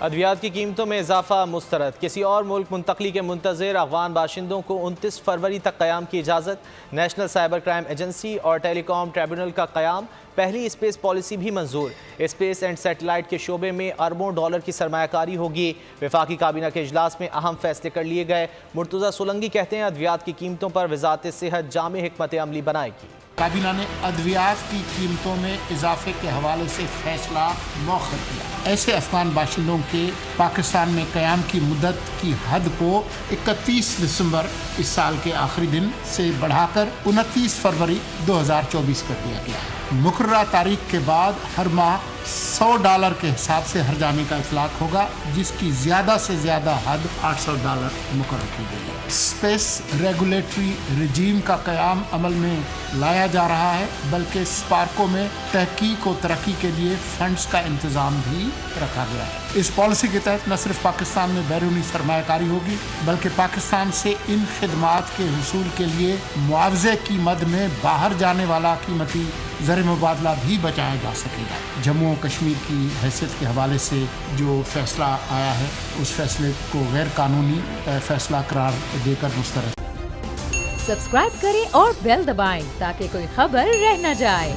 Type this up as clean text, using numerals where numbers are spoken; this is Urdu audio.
ادویات کی قیمتوں میں اضافہ مسترد، کسی اور ملک منتقلی کے منتظر افغان باشندوں کو 29 فروری تک قیام کی اجازت، نیشنل سائبر کرائم ایجنسی اور ٹیلی کام ٹریبونل کا قیام، پہلی اسپیس پالیسی بھی منظور، اسپیس اینڈ سیٹلائٹ کے شعبے میں اربوں ڈالر کی سرمایہ کاری ہوگی، وفاقی کابینہ کے اجلاس میں اہم فیصلے کر لیے گئے۔ مرتضی سولنگی کہتے ہیں ادویات کی قیمتوں پر وزارت صحت جامع حکمت عملی بنائے گی۔ کابینہ نے ادویات کی قیمتوں میں اضافے کے حوالے سے فیصلہ مؤخر کیا۔ ایسے افغان باشندوں کے پاکستان میں قیام کی مدت کی حد کو 31 دسمبر اس سال کے آخری دن سے بڑھا کر 29 فروری 2024 کر دیا گیا۔ مقررہ تاریخ کے بعد ہر ماہ $100 کے حساب سے ہرجانے کا اطلاق ہوگا، جس کی زیادہ سے زیادہ حد $800 مقرر کی گئی ہے۔ اسپیس ریگولیٹری رجیم کا قیام عمل میں لایا جا رہا ہے، بلکہ اسپارکو میں تحقیق و ترقی کے لیے فنڈز کا انتظام بھی رکھا گیا ہے۔ اس پالیسی کے تحت نہ صرف پاکستان میں بیرونی سرمایہ کاری ہوگی، بلکہ پاکستان سے ان خدمات کے حصول کے لیے معاوضے کی مد میں باہر جانے والا قیمتی زر مبادلہ بھی بچایا جا سکے گا۔ جموں و کشمیر کی حیثیت کے حوالے سے جو فیصلہ آیا ہے، اس فیصلے کو غیر قانونی فیصلہ قرار دے کر مسترد۔ سبسکرائب کریں اور بیل دبائیں تاکہ کوئی خبر رہ نہ جائے۔